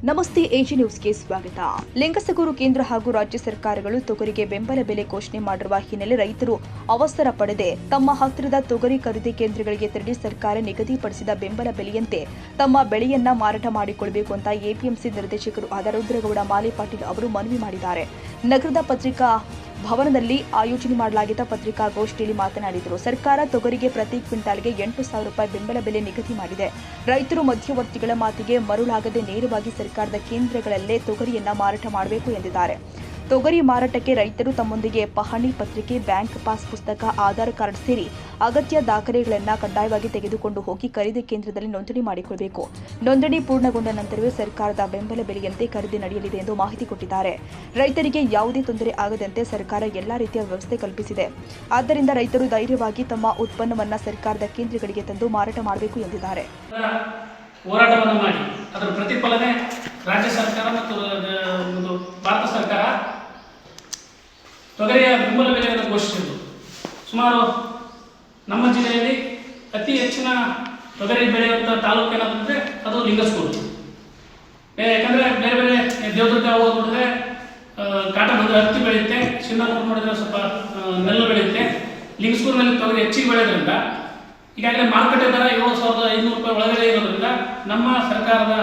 ನಮಸ್ತೆ ಎಜಿ ನ್ಯೂಸ್ಗೆ ಸ್ವಾಗತ. ಲಿಂಗಸಗೂರು ಕೇಂದ್ರ ಹಾಗೂ ರಾಜ್ಯ ಸರ್ಕಾರಗಳು ತೊಗರಿಗೆ ಬೆಂಬಲ ಬೆಲೆ ಘೋಷಣೆ ಮಾಡಿರುವ ಹಿನ್ನೆಲೆ ರೈತರು ಅವಸರ ಪಡೆದೇ ತಮ್ಮ ಹತ್ತಿರದ ತೊಗರಿ ಖರೀದಿ ಕೇಂದ್ರಗಳಿಗೆ ತೆರಳಿ ಸರ್ಕಾರ ನಿಗದಿಪಡಿಸಿದ ಬೆಂಬಲ ಬೆಲೆಯಂತೆ ತಮ್ಮ ಬೆಳೆಯನ್ನ ಮಾರಾಟ ಮಾಡಿಕೊಳ್ಳಬೇಕು ಅಂತ ಎಪಿಎಂಸಿ ನಿರ್ದೇಶಕರು ಆದ ರುದ್ರಗೌಡ ಮಾಲಿಪಾಟೀಲ್ ಅವರು ಮನವಿ ಮಾಡಿದ್ದಾರೆ. ನಗರದ ಪತ್ರಿಕಾ ಭವನದಲ್ಲಿ ಆಯೋಜನೆ ಮಾಡಲಾಗಿದ್ದ ಪತ್ರಿಕಾಗೋಷ್ಠಿಯಲ್ಲಿ ಮಾತನಾಡಿದರು. ಸರ್ಕಾರ ತೊಗರಿಗೆ ಪ್ರತಿ ಕ್ವಿಂಟಾಲ್ಗೆ 8,000 ರೂಪಾಯಿ ಬೆಂಬಲ ಬೆಲೆ ನಿಗದಿ ಮಾಡಿದೆ. ರೈತರು ಮಧ್ಯವರ್ತಿಗಳ ಮಾತಿಗೆ ಮರುಳಾಗದೆ ನೇರವಾಗಿ ಸರ್ಕಾರದ ಕೇಂದ್ರಗಳಲ್ಲೇ ತೊಗರಿಯನ್ನ ಮಾರಾಟ ಮಾಡಬೇಕು ಎಂದಿದ್ದಾರೆ. ತೊಗರಿ ಮಾರಾಟಕ್ಕೆ ರೈತರು ತಮ್ಮೊಂದಿಗೆ ಪಹಣಿ ಪತ್ರಿಕೆ, ಬ್ಯಾಂಕ್ ಪಾಸ್ ಪುಸ್ತಕ, ಆಧಾರ್ ಕಾರ್ಡ್ ಸೇರಿ ಅಗತ್ಯ ದಾಖಲೆಗಳನ್ನು ಕಡ್ಡಾಯವಾಗಿ ತೆಗೆದುಕೊಂಡು ಹೋಗಿ ಖರೀದಿ ಕೇಂದ್ರದಲ್ಲಿ ನೋಂದಣಿ ಮಾಡಿಕೊಳ್ಳಬೇಕು. ನೋಂದಣಿ ಪೂರ್ಣಗೊಂಡ ನಂತರವೇ ಸರ್ಕಾರದ ಬೆಂಬಲ ಬೆಲೆಯಂತೆ ಖರೀದಿ ನಡೆಯಲಿದೆ ಎಂದು ಮಾಹಿತಿ ಕೊಟ್ಟಿದ್ದಾರೆ. ರೈತರಿಗೆ ಯಾವುದೇ ತೊಂದರೆ ಆಗದಂತೆ ಸರ್ಕಾರ ಎಲ್ಲಾ ರೀತಿಯ ವ್ಯವಸ್ಥೆ ಕಲ್ಪಿಸಿದೆ. ಆದ್ದರಿಂದ ರೈತರು ಧೈರ್ಯವಾಗಿ ತಮ್ಮ ಉತ್ಪನ್ನವನ್ನು ಸರ್ಕಾರದ ಕೇಂದ್ರಗಳಿಗೆ ತಂದು ಮಾರಾಟ ಮಾಡಬೇಕು ಎಂದಿದ್ದಾರೆ. ಹೋರಾಟವನ್ನು ಮಾಡಿ ಅದರ ಪ್ರತಿಫಲನೆ ರಾಜ್ಯ ಸರ್ಕಾರ ಮತ್ತು ಭಾರತ ಸರ್ಕಾರ ತೊಗರಿಯ ಬೆಂಬಲ ಬೆಲೆಯನ್ನು ಘೋಷಿಸಿದ್ದು. ಸುಮಾರು ನಮ್ಮ ಜಿಲ್ಲೆಯಲ್ಲಿ ಅತಿ ಹೆಚ್ಚಿನ ತೊಗರಿ ಬೆಳೆಯುವಂಥ ತಾಲೂಕು ಏನಾದಂದರೆ ಅದು ಲಿಂಗಸಗೂರು. ಯಾಕಂದರೆ ಬೇರೆ ಬೇರೆ ದೇವದುರ್ಗ ಹೋಗಿ ನೋಡಿದ್ರೆ ಕಾಟನ್ ಅಂದರೆ ಹತ್ತಿ ಬೆಳೆಯುತ್ತೆ, ಸಿಂಧನೂರು ನೋಡಿದ್ರೆ ಸ್ವಲ್ಪ ನೆಲ್ಲು ಬೆಳೆಯುತ್ತೆ. ಲಿಂಗಸಗೂರಿನಲ್ಲಿ ತೊಗರಿ ಹೆಚ್ಚಿಗೆ ಬೆಳೆಯೋದ್ರಿಂದ ಈಗಾಗಲೇ ಮಾರುಕಟ್ಟೆ ದರ 7,500 ರೂಪಾಯಿ ಒಳಗಡೆ ಇರೋದ್ರಿಂದ ನಮ್ಮ ಸರ್ಕಾರದ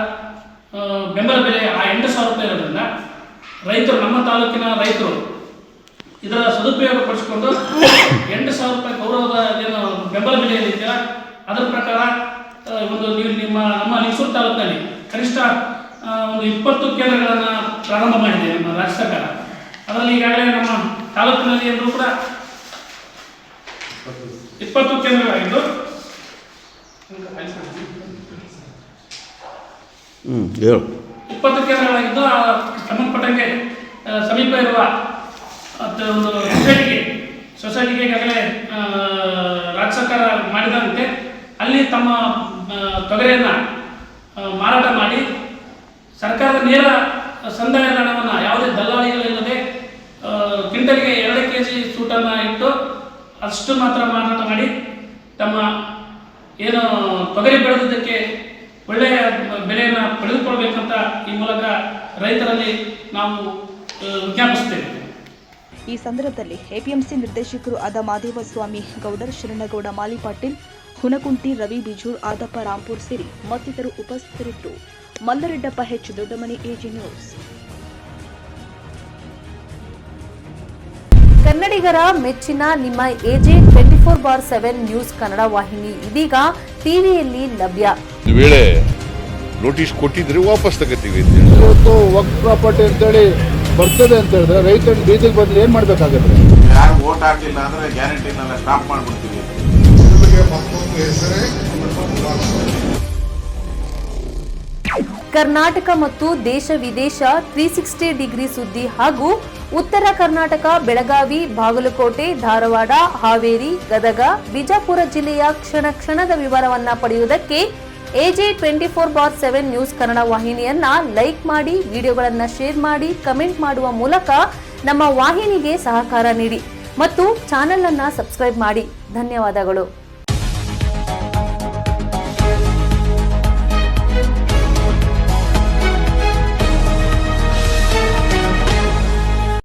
ಬೆಂಬಲ ಬೆಲೆ ಆ 8,000 ರೂಪಾಯಿ ಇರೋದ್ರಿಂದ ರೈತರು, ನಮ್ಮ ತಾಲೂಕಿನ ರೈತರು ಇದರ ಸದುಪಯೋಗ ಪಡಿಸಿಕೊಂಡು 8,000 ರೂಪಾಯಿ ಗೌರವದ ಏನು ಬೆಂಬಲ ಬೆಲೆ ಏನಿದೆಯಲ್ಲ ಅದರ ಪ್ರಕಾರ ನೀವು ನಮ್ಮ ಲಿಂಗಸೂರು ತಾಲೂಕಿನಲ್ಲಿ ಕನಿಷ್ಠ 20 ಕೇಂದ್ರಗಳನ್ನು ಪ್ರಾರಂಭ ಮಾಡಿದೆ ನಮ್ಮ ರಾಜ್ಯ ಸರ್ಕಾರ. ಅದರಲ್ಲಿ ಈಗಾಗಲೇ ನಮ್ಮ ತಾಲೂಕಿನಲ್ಲಿ ಎಲ್ಲರೂ ಕೂಡ 20 ಕೇಂದ್ರಗಳಾಗಿದ್ದು 20 ಕೇಂದ್ರಗಳಾಗಿದ್ದು ಸಂಬಂಧಪಟ್ಟಂಗೆ ಸಮೀಪ ಇರುವ ಒಂದು ಸೊಸೈಟಿಗೆ ಈಗಾಗಲೇ ರಾಜ್ಯ ಸರ್ಕಾರ ಮಾಡಿದಂತೆ ಅಲ್ಲಿ ತಮ್ಮ ತೊಗರಿಯನ್ನು ಮಾರಾಟ ಮಾಡಿ ಸರ್ಕಾರದ ನೇರ ಸಂದಾಯದ ಹಣವನ್ನು ಯಾವುದೇ ದಲ್ಲಾಳಿಗಳಿಲ್ಲದೆ ಕ್ವಿಂಟಲ್ಗೆ 2 kg ಸೂಟನ್ನು ಇಟ್ಟು ಅಷ್ಟು ಮಾತ್ರ ಮಾರಾಟ ಮಾಡಿ ತಮ್ಮ ಏನು ತೊಗರಿ ಬೆಳೆದಿದ್ದಕ್ಕೆ ಒಳ್ಳೆಯ ಬೆಲೆಯನ್ನು ಪಡೆದುಕೊಳ್ಬೇಕಂತ ಈ ಮೂಲಕ ರೈತರಲ್ಲಿ ನಾವು ವಿಜ್ಞಾಪಿಸುತ್ತೇವೆ. ಈ ಸಂದರ್ಭದಲ್ಲಿ ಎಪಿಎಂಸಿ ನಿರ್ದೇಶಕರು ಆದ ಮಾದೇವಸ್ವಾಮಿ ಗೌಡರ್, ಶರಣಗೌಡ ಮಾಲಿಪಾಟೀಲ್, ಹುನಕುಂಟಿ, ರವಿ ಬಿಜೂರ್, ಆದಪ್ಪ ರಾಂಪುರ್ ಸೇರಿ ಮತ್ತಿತರರು ಉಪಸ್ಥಿತರಿದ್ದರು. ಮಲ್ಲರೆಡ್ಡಪ್ಪ ಹೆಚ್, ದೊಡ್ಡಮನಿ, ಎಜಿ ನ್ಯೂಸ್. ಕನ್ನಡಿಗರ ಮೆಚ್ಚಿನ ನಿಮ್ಮ ಎಜೆ 24/7 ನ್ಯೂಸ್ ಕನ್ನಡ ವಾಹಿನಿ ಇದೀಗ ಟಿವಿಯಲ್ಲಿ ಲಭ್ಯ. ವೇಳೆ ನೋಟಿಸ್ ಕೊಟ್ಟಿದ್ರೆ ವಾಪಸ್ ತಗೋತೀವಿ. ಇವತ್ತು ವಕ್ಫ್ ಪ್ರಾಪರ್ಟಿ ಅಂತೇಳಿ ಬರ್ತದೆ ಅಂತ ಹೇಳಿದ್ರೆ ರೈತರ ಬೀದಿಗೆ ಬದಲು ಏನ್ ಮಾಡ್ಬೇಕಾಗುತ್ತೆ? ಯಾರು ವೋಟ್ ಹಾಕಿಲ್ಲ ಅಂದ್ರೆ ಗ್ಯಾರಂಟಿನೆಲ್ಲ ಸ್ಟಾಪ್ ಮಾಡ್ಬಿಡ್ತೀವಿ. ಕರ್ನಾಟಕ ಮತ್ತು ದೇಶ ವಿದೇಶ 360 ಡಿಗ್ರಿ ಸುದ್ದಿ ಹಾಗೂ ಉತ್ತರ ಕರ್ನಾಟಕ, ಬೆಳಗಾವಿ, ಬಾಗಲಕೋಟೆ, ಧಾರವಾಡ, ಹಾವೇರಿ, ಗದಗ, ಬಿಜಾಪುರ ಜಿಲ್ಲೆಯ ಕ್ಷಣ ಕ್ಷಣದ ವಿವರವನ್ನ ಪಡೆಯುವುದಕ್ಕೆ ಎಜೆ 24/7 ನ್ಯೂಸ್ ಕನ್ನಡ ವಾಹಿನಿಯನ್ನ ಲೈಕ್ ಮಾಡಿ, ವಿಡಿಯೋಗಳನ್ನ ಶೇರ್ ಮಾಡಿ, ಕಮೆಂಟ್ ಮಾಡುವ ಮೂಲಕ ನಮ್ಮ ವಾಹಿನಿಗೆ ಸಹಕಾರ ನೀಡಿ ಮತ್ತು ಚಾನೆಲ್ ಅನ್ನ ಸಬ್ಸ್ಕ್ರೈಬ್ ಮಾಡಿ. ಧನ್ಯವಾದಗಳು.